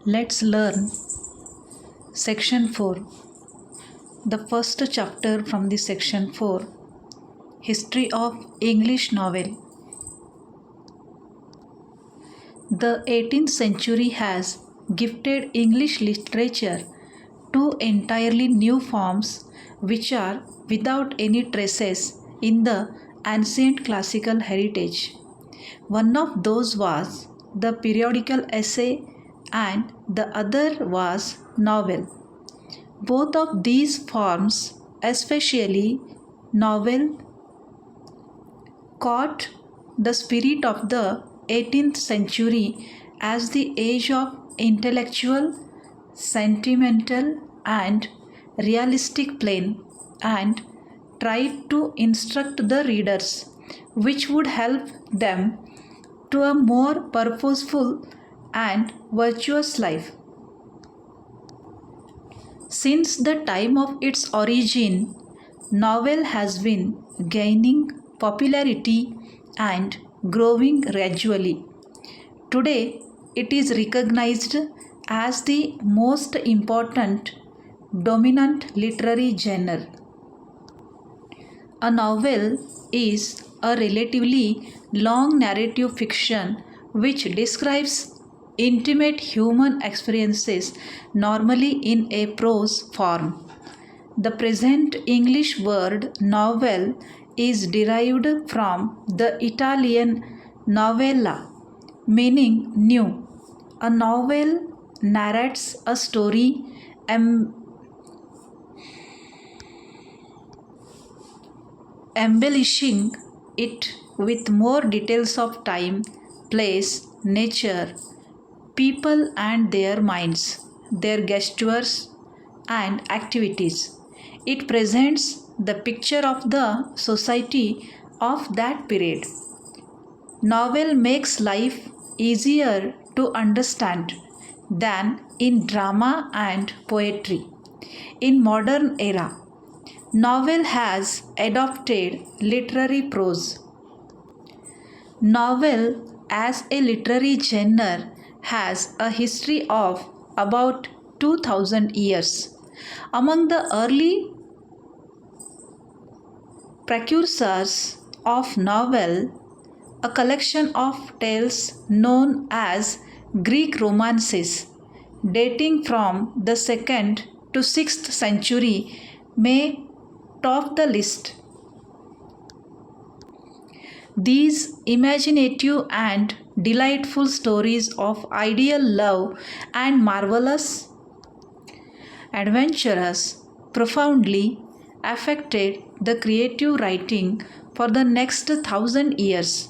Let's learn section 4. The first chapter from the section 4, History of English Novel. The 18th century has gifted English literature two entirely new forms which are without any traces in the ancient classical heritage. One of those was the periodical essay and the other was novel. Both of these forms, especially novel, caught the spirit of the 18th century as the age of intellectual, sentimental, and realistic play and tried to instruct the readers, which would help them to a more purposeful and virtuous life. Since the time of its origin, novel has been gaining popularity and growing gradually. Today, it is recognized as the most important dominant literary genre. A novel is a relatively long narrative fiction which describes intimate human experiences, normally in a prose form. The present English word novel is derived from the Italian novella, meaning new. A novel narrates a story embellishing it with more details of time, place, nature, people and their minds, their gestures and activities. It presents the picture of the society of that period. Novel makes life easier to understand than in drama and poetry. In modern era, novel has adopted literary prose. Novel as a literary genre has a history of about 2000 years. Among the early precursors of novel, a collection of tales known as Greek romances, dating from the 2nd to 6th century, may top the list. These imaginative and delightful stories of ideal love and marvelous adventures profoundly affected the creative writing for the next 1000 years.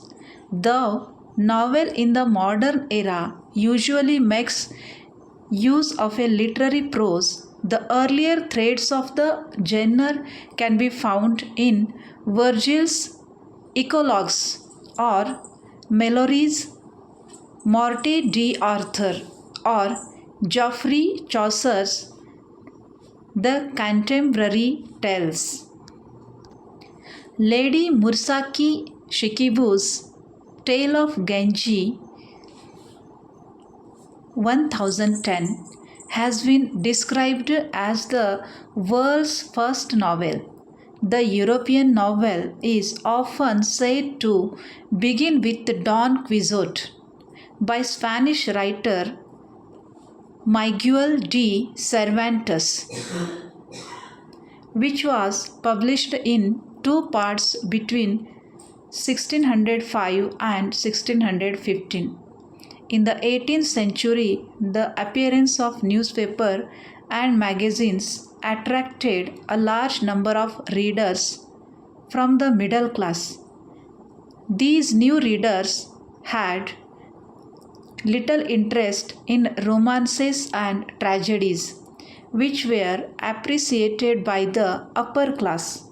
Though novel in the modern era usually makes use of a literary prose, the earlier threads of the genre can be found in Virgil's Eclogues or Malory's Morte d'Arthur or Geoffrey Chaucer's The Contemporary Tales. Lady Murasaki Shikibu's Tale of Genji 1010 has been described as the world's first novel. The European novel is often said to begin with Don Quixote by Spanish writer Miguel de Cervantes, which was published in two parts between 1605 and 1615. In the 18th century, the appearance of newspaper and magazines attracted a large number of readers from the middle class. These new readers had little interest in romances and tragedies, which were appreciated by the upper class.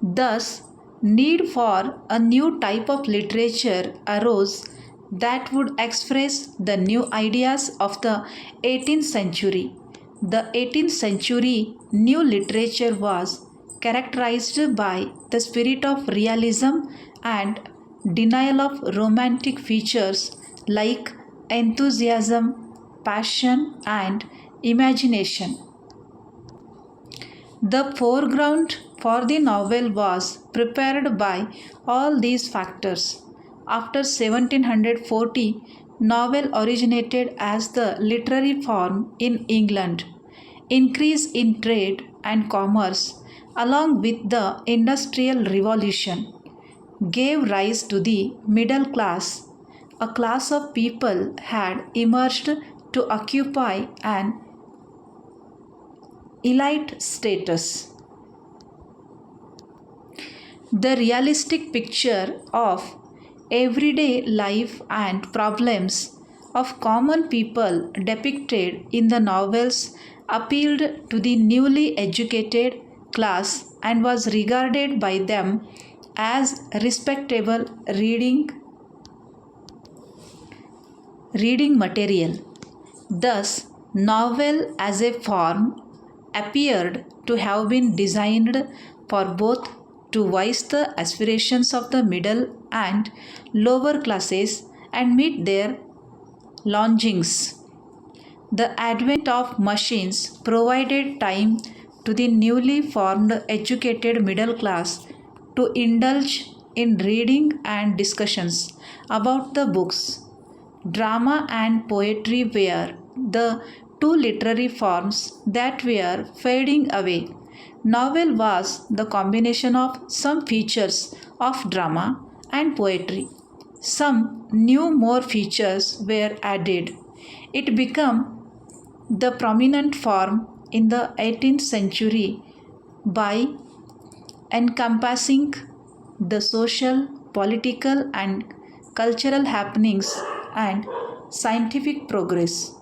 Thus, need for a new type of literature arose that would express the new ideas of the 18th century. The 18th century new literature was characterized by the spirit of realism and denial of romantic features like enthusiasm, passion, and imagination. The foreground for the novel was prepared by all these factors. After 1740, novel originated as the literary form in England. Increase in trade and commerce, along with the Industrial Revolution, gave rise to the middle class. A class of people had emerged to occupy an elite status. The realistic picture of everyday life and problems of common people depicted in the novels appealed to the newly educated class and was regarded by them as respectable reading material. Thus, novel as a form appeared to have been designed for both to voice the aspirations of the middle and lower classes and meet their longings. The advent of machines provided time to the newly formed educated middle class to indulge in reading and discussions about the books. Drama and poetry were the two literary forms that were fading away. Novel was the combination of some features of drama and poetry. Some new more features were added. It became the prominent form in the 18th century by encompassing the social, political, and cultural happenings and scientific progress.